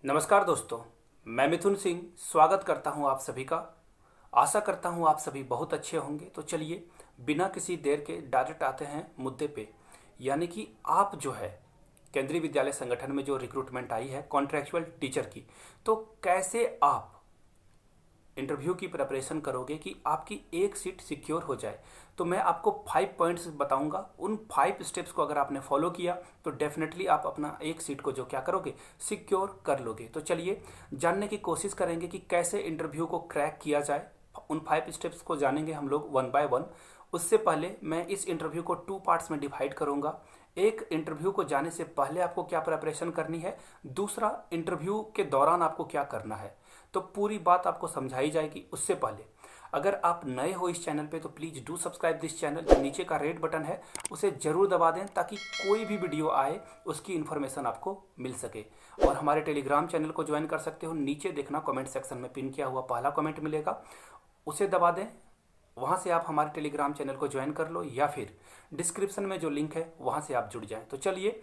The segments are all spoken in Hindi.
नमस्कार दोस्तों, मैं मिथुन सिंह स्वागत करता हूं आप सभी का। आशा करता हूं आप सभी बहुत अच्छे होंगे। तो चलिए बिना किसी देर के डायरेक्ट आते हैं मुद्दे पे। यानी कि आप जो है केंद्रीय विद्यालय संगठन में जो रिक्रूटमेंट आई है कॉन्ट्रैक्चुअल टीचर की, तो कैसे आप इंटरव्यू की प्रिपरेशन करोगे कि आपकी एक सीट सिक्योर हो जाए। तो मैं आपको 5 पॉइंट्स बताऊंगा। उन 5 स्टेप्स को अगर आपने फॉलो किया तो डेफिनेटली आप अपना एक सीट को जो क्या करोगे, सिक्योर कर लोगे। तो चलिए जानने की कोशिश करेंगे कि कैसे इंटरव्यू को क्रैक किया जाए। उन 5 स्टेप्स को जानेंगे हम लोग वन बाय वन। उससे पहले मैं इस इंटरव्यू को 2 पार्ट्स में डिवाइड करूंगा। एक, इंटरव्यू को जाने से पहले आपको क्या प्रिपरेशन करनी है। दूसरा, इंटरव्यू के दौरान आपको क्या करना है। तो पूरी बात आपको समझाई जाएगी। उससे पहले अगर आप नए हो इस चैनल पे तो please do subscribe this channel. जो नीचे का रेड बटन है उसे ज़रूर दबा दें ताकि कोई भी वीडियो आए उसकी इन्फॉर्मेशन आपको मिल सके। और हमारे टेलीग्राम चैनल को ज्वाइन कर सकते हो। नीचे देखना कमेंट सेक्शन में पिन किया हुआ पहला कमेंट मिलेगा, उसे दबा दें। वहाँ से आप हमारे टेलीग्राम चैनल को ज्वाइन कर लो या फिर डिस्क्रिप्शन में जो लिंक है वहाँ से आप जुड़ जाएं। तो चलिए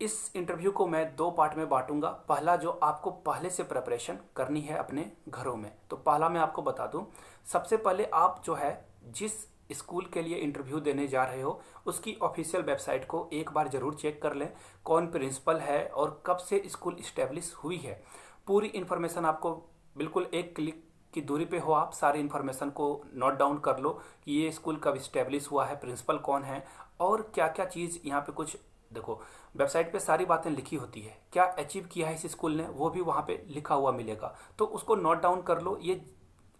इस इंटरव्यू को मैं 2 पार्ट में बांटूंगा। पहला, जो आपको पहले से प्रिपरेशन करनी है अपने घरों में, तो पहला मैं आपको बता दूं। सबसे पहले आप जो है जिस स्कूल के लिए इंटरव्यू देने जा रहे हो उसकी ऑफिशियल वेबसाइट को एक बार ज़रूर चेक कर लें। कौन प्रिंसिपल है और कब से स्कूल इस्टेब्लिश हुई है, पूरी इन्फॉर्मेशन आपको बिल्कुल एक क्लिक की दूरी पे हो। आप सारी इन्फॉर्मेशन को नोट डाउन कर लो कि ये स्कूल कब इस्टेब्लिश हुआ है, प्रिंसिपल कौन है और क्या क्या चीज़ यहाँ पे कुछ देखो। वेबसाइट पे सारी बातें लिखी होती है, क्या अचीव किया है इस स्कूल ने वो भी वहाँ पे लिखा हुआ मिलेगा। तो उसको नोट डाउन कर लो। ये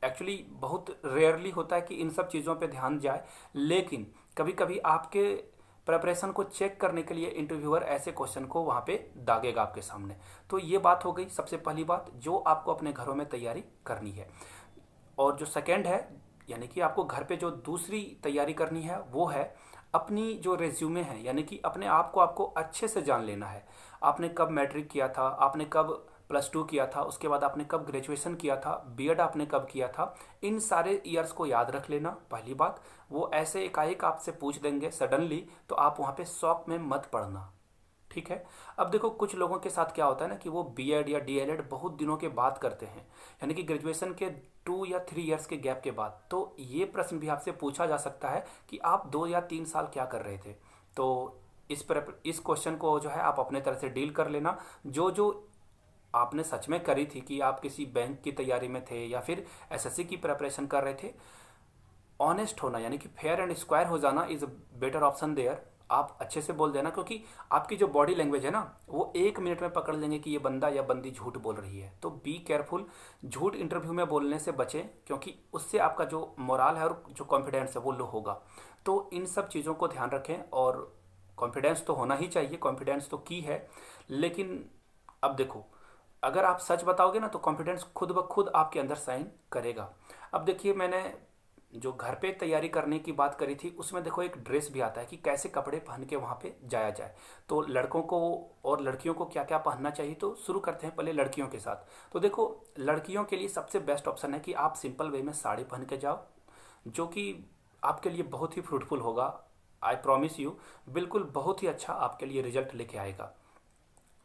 एक्चुअली बहुत रेयरली होता है कि इन सब चीज़ों पे ध्यान जाए, लेकिन कभी कभी आपके प्रिपरेशन को चेक करने के लिए इंटरव्यूअर ऐसे क्वेश्चन को वहाँ पे दागेगा आपके सामने। तो ये बात हो गई सबसे पहली बात जो आपको अपने घरों में तैयारी करनी है। और जो सेकेंड है, यानी कि आपको घर पे जो दूसरी तैयारी करनी है वो है अपनी जो रेज्यूमे है, यानी कि अपने आप को आपको अच्छे से जान लेना है। आपने कब मैट्रिक किया था, आपने कब +2 किया था, उसके बाद आपने कब ग्रेजुएशन किया था, बीएड आपने कब किया था। इन सारे ईयर्स को याद रख लेना पहली बात। वो ऐसे एकाएक आपसे पूछ देंगे सडनली, तो आप वहाँ पे शॉक में मत पड़ना, ठीक है। अब देखो कुछ लोगों के साथ क्या होता है ना कि वो बीएड या डीएलएड बहुत दिनों के बाद करते हैं, यानी कि ग्रेजुएशन के 2 या 3 ईयर्स के गैप के बाद। तो ये प्रश्न भी आपसे पूछा जा सकता है कि आप 2 या 3 साल क्या कर रहे थे। तो इस क्वेश्चन को जो है आप अपने तरह से डील कर लेना। जो जो आपने सच में करी थी कि आप किसी बैंक की तैयारी में थे या फिर एसएससी की प्रिपरेशन कर रहे थे, ऑनेस्ट होना यानी कि फेयर एंड स्क्वायर हो जाना इज बेटर ऑप्शन देयर। आप अच्छे से बोल देना, क्योंकि आपकी जो बॉडी लैंग्वेज है ना वो 1 मिनट में पकड़ लेंगे कि ये बंदा या बंदी झूठ बोल रही है। तो बी केयरफुल, झूठ इंटरव्यू में बोलने से बचें, क्योंकि उससे आपका जो मोराल है और जो कॉन्फिडेंस है वो लो होगा। तो इन सब चीज़ों को ध्यान रखें। और कॉन्फिडेंस तो होना ही चाहिए, कॉन्फिडेंस तो की है। लेकिन अब देखो, अगर आप सच बताओगे ना तो कॉन्फिडेंस खुद ब खुद आपके अंदर साइन करेगा। अब देखिए, मैंने जो घर पे तैयारी करने की बात करी थी उसमें देखो एक ड्रेस भी आता है कि कैसे कपड़े पहन के वहाँ पे जाया जाए। तो लड़कों को और लड़कियों को क्या क्या पहनना चाहिए, तो शुरू करते हैं पहले लड़कियों के साथ। तो देखो, लड़कियों के लिए सबसे बेस्ट ऑप्शन है कि आप सिंपल वे में साड़ी पहन के जाओ, जो कि आपके लिए बहुत ही फ्रूटफुल होगा। आई प्रॉमिस यू, बिल्कुल बहुत ही अच्छा आपके लिए रिजल्ट लेके आएगा।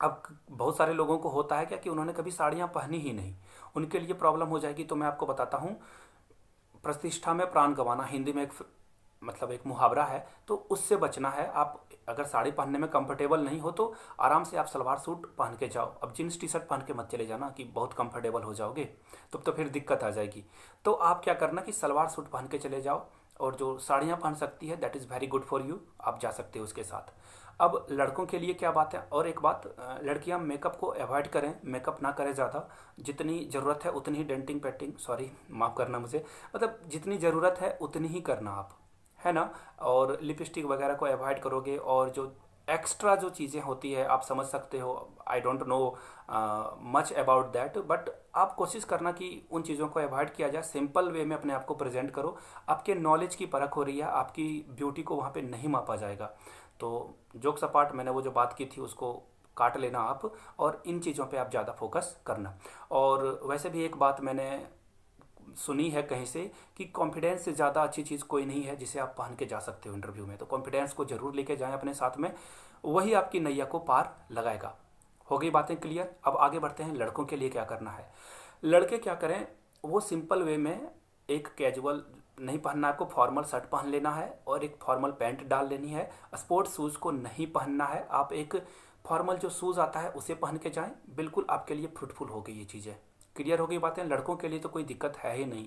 अब बहुत सारे लोगों को होता है क्या कि उन्होंने कभी साड़ियाँ पहनी ही नहीं, उनके लिए प्रॉब्लम हो जाएगी। तो मैं आपको बताता हूँ, प्रतिष्ठा में प्राण गंवाना हिंदी में एक मतलब एक मुहावरा है, तो उससे बचना है। आप अगर साड़ी पहनने में कंफर्टेबल नहीं हो तो आराम से आप सलवार सूट पहन के जाओ। अब जीन्स टी शर्ट पहन के मत चले जाना कि बहुत कंफर्टेबल हो जाओगे, तो फिर दिक्कत आ जाएगी। तो आप क्या करना कि सलवार सूट पहन के चले जाओ, और जो साड़ियाँ पहन सकती है that is very good for you, आप जा सकते हो उसके साथ। अब लड़कों के लिए क्या बात है, और एक बात, लड़कियां मेकअप को अवॉइड करें, मेकअप ना करें ज़्यादा। जितनी ज़रूरत है उतनी ही डेंटिंग पेंटिंग, सॉरी माफ़ करना मुझे, मतलब जितनी ज़रूरत है उतनी ही करना आप, है ना। और लिपस्टिक वगैरह को अवॉइड करोगे, और जो एक्स्ट्रा जो चीज़ें होती है आप समझ सकते हो, I don't know much about that, but आप कोशिश करना कि उन चीज़ों को अवॉइड किया जाए। सिंपल वे में अपने आप को प्रेजेंट करो। आपके नॉलेज की परख हो रही है, आपकी ब्यूटी को वहाँ पे नहीं मापा जाएगा। तो जोक्स अपार्ट, मैंने वो जो बात की थी उसको काट लेना आप, और इन चीज़ों पे आप ज़्यादा फोकस करना। और वैसे भी एक बात मैंने सुनी है कहीं से कि कॉन्फिडेंस से ज़्यादा अच्छी चीज़ कोई नहीं है जिसे आप पहन के जा सकते हो इंटरव्यू में। तो कॉन्फिडेंस को ज़रूर लेके जाएं अपने साथ में, वही आपकी नैया को पार लगाएगा। हो गई बातें क्लियर। अब आगे बढ़ते हैं, लड़कों के लिए क्या करना है। लड़के क्या करें, वो सिंपल वे में एक कैजुअल नहीं पहनना, आपको फॉर्मल शर्ट पहन लेना है और एक फॉर्मल पैंट डाल लेनी है। स्पोर्ट्स शूज़ को नहीं पहनना है, आप एक फॉर्मल जो शूज़ आता है उसे पहन के जाएं, बिल्कुल आपके लिए फ्रूटफुल हो गई ये चीज़ें। क्लियर हो गई बातें। लड़कों के लिए तो कोई दिक्कत है ही नहीं,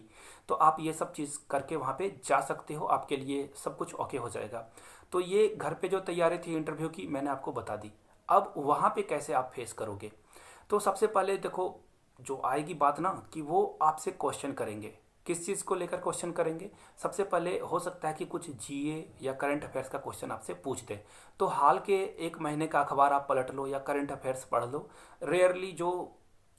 तो आप ये सब चीज़ करके वहाँ पे जा सकते हो, आपके लिए सब कुछ ओके हो जाएगा। तो ये घर पे जो तैयारी थी इंटरव्यू की मैंने आपको बता दी। अब वहाँ पे कैसे आप फेस करोगे, तो सबसे पहले देखो जो आएगी बात ना कि वो आपसे क्वेश्चन करेंगे। किस चीज़ को लेकर क्वेश्चन करेंगे, सबसे पहले हो सकता है कि कुछ जीए या करंट अफेयर्स का क्वेश्चन आपसे पूछ दे। तो हाल के एक महीने का अखबार आप पलट लो या करंट अफेयर्स पढ़ लो। रेयरली जो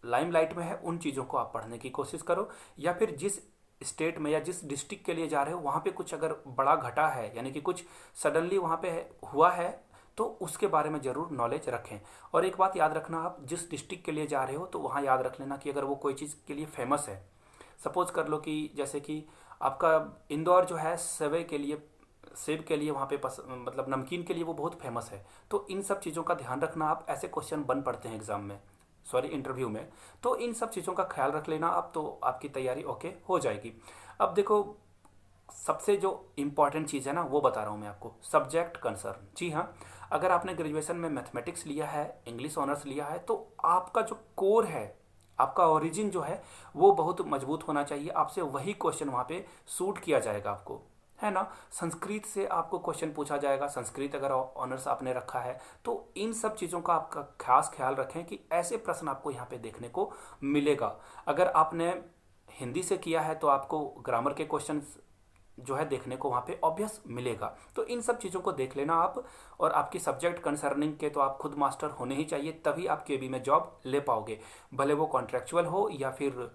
लाइमलाइट में है उन चीज़ों को आप पढ़ने की कोशिश करो, या फिर जिस स्टेट में या जिस डिस्ट्रिक्ट के लिए जा रहे हो वहाँ पे कुछ अगर बड़ा घटा है, यानी कि कुछ सडनली वहाँ पे हुआ है, तो उसके बारे में ज़रूर नॉलेज रखें। और एक बात याद रखना, आप जिस डिस्ट्रिक्ट के लिए जा रहे हो तो वहाँ याद रख लेना कि अगर वो कोई चीज़ के लिए फेमस है, सपोज कर लो कि जैसे कि आपका इंदौर जो है सेब के लिए वहाँ पे मतलब नमकीन के लिए वो बहुत फेमस है, तो इन सब चीज़ों का ध्यान रखना आप। ऐसे क्वेश्चन बन पड़ते हैं एग्जाम में, सॉरी इंटरव्यू में, तो इन सब चीज़ों का ख्याल रख लेना आप, तो आपकी तैयारी ओके हो जाएगी। अब देखो सबसे जो इम्पॉर्टेंट चीज़ है ना वो बता रहा हूँ मैं आपको, सब्जेक्ट कंसर्न। जी हाँ, अगर आपने ग्रेजुएशन में मैथमेटिक्स लिया है, इंग्लिश ऑनर्स लिया है, तो आपका जो कोर है, आपका ओरिजिन जो है वो बहुत मजबूत होना चाहिए। आपसे वही क्वेश्चन वहाँ पे सूट किया जाएगा आपको, है ना। संस्कृत से आपको क्वेश्चन पूछा जाएगा, संस्कृत अगर ऑनर्स आपने रखा है तो इन सब चीज़ों का आपका खास ख्याल रखें कि ऐसे प्रश्न आपको यहाँ पे देखने को मिलेगा। अगर आपने हिंदी से किया है तो आपको ग्रामर के क्वेश्चन जो है देखने को वहाँ पे ऑब्वियस मिलेगा। तो इन सब चीज़ों को देख लेना आप। और आपकी सब्जेक्ट कंसर्निंग के तो आप खुद मास्टर होने ही चाहिए, तभी आप केबी में जॉब ले पाओगे, भले वो कॉन्ट्रेक्चुअल हो या फिर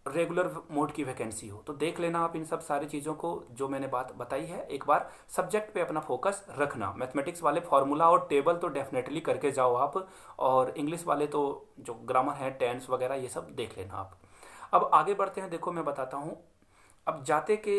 रेगुलर मोड की वैकेंसी हो। तो देख लेना आप इन सब सारी चीज़ों को जो मैंने बात बताई है। एक बार सब्जेक्ट पे अपना फोकस रखना। मैथमेटिक्स वाले फार्मूला और टेबल तो डेफिनेटली करके जाओ आप, और इंग्लिश वाले तो जो ग्रामर है, टेंस वगैरह, ये सब देख लेना आप। अब आगे बढ़ते हैं। देखो मैं बताता हूँ, अब जाते के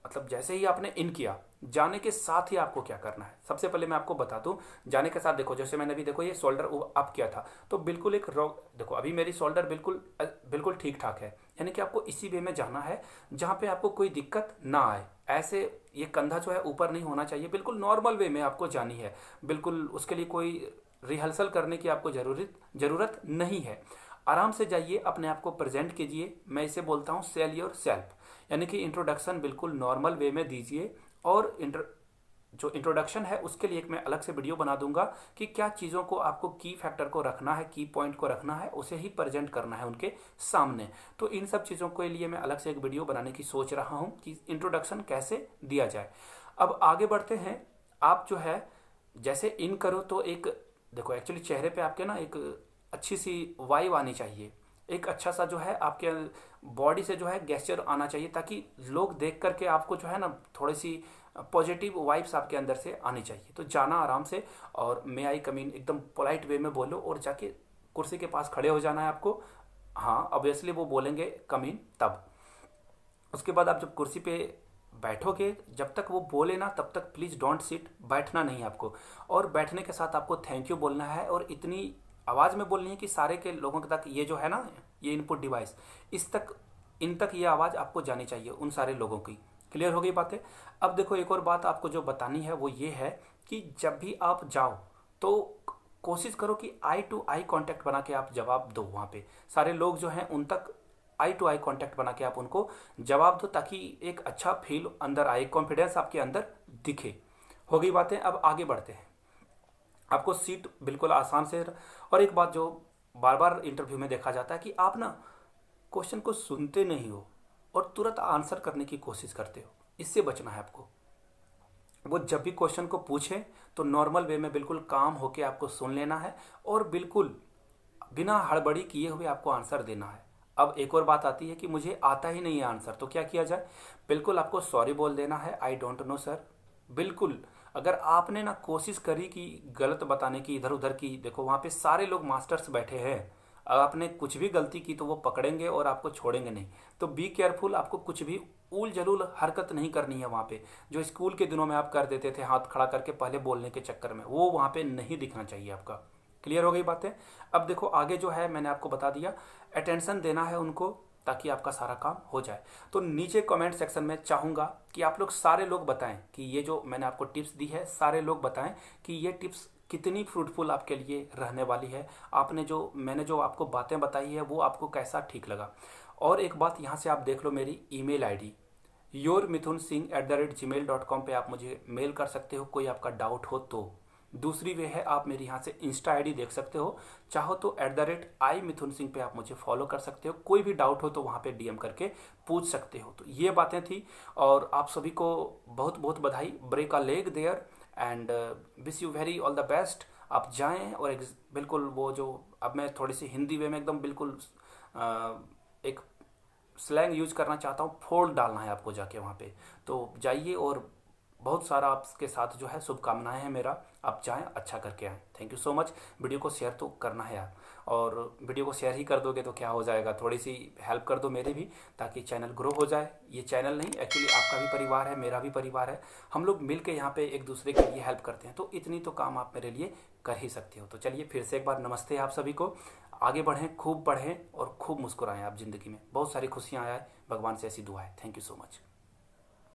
मतलब जैसे ही आपने इन किया, जाने के साथ ही आपको क्या करना है। सबसे पहले मैं आपको बता दूं, जाने के साथ देखो जैसे मैंने अभी देखो ये शोल्डर अप किया था, तो बिल्कुल एक देखो अभी मेरी शोल्डर बिल्कुल ठीक ठाक है, यानी कि आपको इसी वे में जाना है जहाँ पे आपको कोई दिक्कत ना आए। ऐसे ये कंधा जो है ऊपर नहीं होना चाहिए, बिल्कुल नॉर्मल वे में आपको जानी है। बिल्कुल उसके लिए कोई रिहर्सल करने की आपको ज़रूरत नहीं है। आराम से जाइए, अपने आप को प्रेजेंट कीजिए। मैं इसे बोलता हूँ सेल योर सेल्फ, यानी कि इंट्रोडक्शन बिल्कुल नॉर्मल वे में दीजिए। और जो इंट्रोडक्शन है उसके लिए एक मैं अलग से वीडियो बना दूंगा कि क्या चीज़ों को आपको की फैक्टर को रखना है, की पॉइंट को रखना है, उसे ही प्रेजेंट करना है उनके सामने। तो इन सब चीज़ों के लिए मैं अलग से एक वीडियो बनाने की सोच रहा हूँ कि इंट्रोडक्शन कैसे दिया जाए। अब आगे बढ़ते हैं। आप जो है जैसे इन करो तो एक देखो एक्चुअली चेहरे पे आपके ना एक अच्छी सी वाइब आनी चाहिए, एक अच्छा सा जो है आपके बॉडी से जो है गेस्चर आना चाहिए, ताकि लोग देख करके आपको जो है ना थोड़ी सी पॉजिटिव वाइब्स आपके अंदर से आनी चाहिए। तो जाना आराम से, और मे आई कम इन एकदम पोलाइट वे में बोलो, और जाके कुर्सी के पास खड़े हो जाना है आपको। हाँ ऑब्वियसली वो बोलेंगे कम इन, तब उसके बाद आप जब कुर्सी पे बैठोगे, जब तक वो बोले ना तब तक प्लीज़ डोंट सिट, बैठना नहीं आपको। और बैठने के साथ आपको थैंक यू बोलना है, और इतनी आवाज़ में बोलनी है कि सारे के लोगों तक ये जो है ना, ये इनपुट डिवाइस, इन तक ये आवाज़ आपको जानी चाहिए उन सारे लोगों की। क्लियर हो गई बातें। अब देखो एक और बात आपको जो बतानी है वो ये है कि जब भी आप जाओ तो कोशिश करो कि आई टू आई कांटेक्ट बना के आप जवाब दो। वहाँ पे सारे लोग जो हैं उन तक आई टू आई कांटेक्ट बना के आप उनको जवाब दो, ताकि एक अच्छा फील अंदर आए, कॉन्फिडेंस आपके अंदर दिखे। हो गई बातें। अब आगे बढ़ते हैं। आपको सीट बिल्कुल आसान से, और एक बात जो बार बार इंटरव्यू में देखा जाता है कि आप ना क्वेश्चन को सुनते नहीं हो और तुरंत आंसर करने की कोशिश करते हो। इससे बचना है आपको। वो जब भी क्वेश्चन को पूछे तो नॉर्मल वे में बिल्कुल काम होके आपको सुन लेना है, और बिल्कुल बिना हड़बड़ी किए हुए आपको आंसर देना है। अब एक और बात आती है कि मुझे आता ही नहीं है आंसर, तो क्या किया जाए। बिल्कुल आपको सॉरी बोल देना है, आई डोंट नो सर। बिल्कुल अगर आपने ना कोशिश करी कि गलत बताने की, इधर उधर की, देखो वहाँ पे सारे लोग मास्टर्स बैठे हैं, अगर आपने कुछ भी गलती की तो वो पकड़ेंगे और आपको छोड़ेंगे नहीं। तो बी केयरफुल, आपको कुछ भी ऊल जलूल हरकत नहीं करनी है वहाँ पे। जो स्कूल के दिनों में आप कर देते थे हाथ खड़ा करके पहले बोलने के चक्कर में, वो वहाँ पे नहीं दिखना चाहिए आपका। क्लियर हो गई बातें। अब देखो आगे जो है मैंने आपको बता दिया, अटेंशन देना है उनको ताकि आपका सारा काम हो जाए। तो नीचे कमेंट सेक्शन में चाहूँगा कि आप लोग सारे लोग बताएं कि ये जो मैंने आपको टिप्स दी है, सारे लोग बताएं कि ये टिप्स कितनी फ्रूटफुल आपके लिए रहने वाली है। मैंने जो आपको बातें बताई है वो आपको कैसा ठीक लगा। और एक बात यहाँ से आप देख लो, मेरी ईमेल आईडी yourmithunsingh@gmail.com पे आप मुझे मेल कर सकते हो कोई आपका डाउट हो तो। दूसरी वे है, आप मेरी यहाँ से इंस्टा आईडी देख सकते हो, चाहो तो @iMithunSingh पे आप मुझे फॉलो कर सकते हो। कोई भी डाउट हो तो वहाँ पे डीएम करके पूछ सकते हो। तो ये बातें थी और आप सभी को बहुत बहुत बधाई। Break a leg there and wish you very all the best. आप जाएं और बिल्कुल वो जो, अब मैं थोड़ी सी हिंदी वे में एकदम बिल्कुल एक स्लैंग यूज करना चाहता हूँ, फोल्ड डालना है आपको जाके वहाँ पे। तो जाइए और बहुत सारा आपके साथ जो है शुभकामनाएं हैं मेरा, आप जाएं अच्छा करके आएँ। Thank you so much. Video को शेयर तो करना है यार, और वीडियो को शेयर ही कर दोगे तो क्या हो जाएगा, थोड़ी सी हेल्प कर दो मेरी भी, ताकि चैनल ग्रो हो जाए। ये चैनल नहीं, एक्चुअली आपका भी परिवार है, मेरा भी परिवार है, हम लोग मिल के यहाँ पे एक दूसरे के लिए हेल्प करते हैं। तो इतनी तो काम आप मेरे लिए कर ही सकते हो। तो चलिए फिर से एक बार नमस्ते आप सभी को। आगे बढ़ें, खूब बढ़ें और खूब मुस्कुराएं आप ज़िंदगी में, बहुत सारी खुशियाँ आए, भगवान से ऐसी दुआ है। Thank you so much.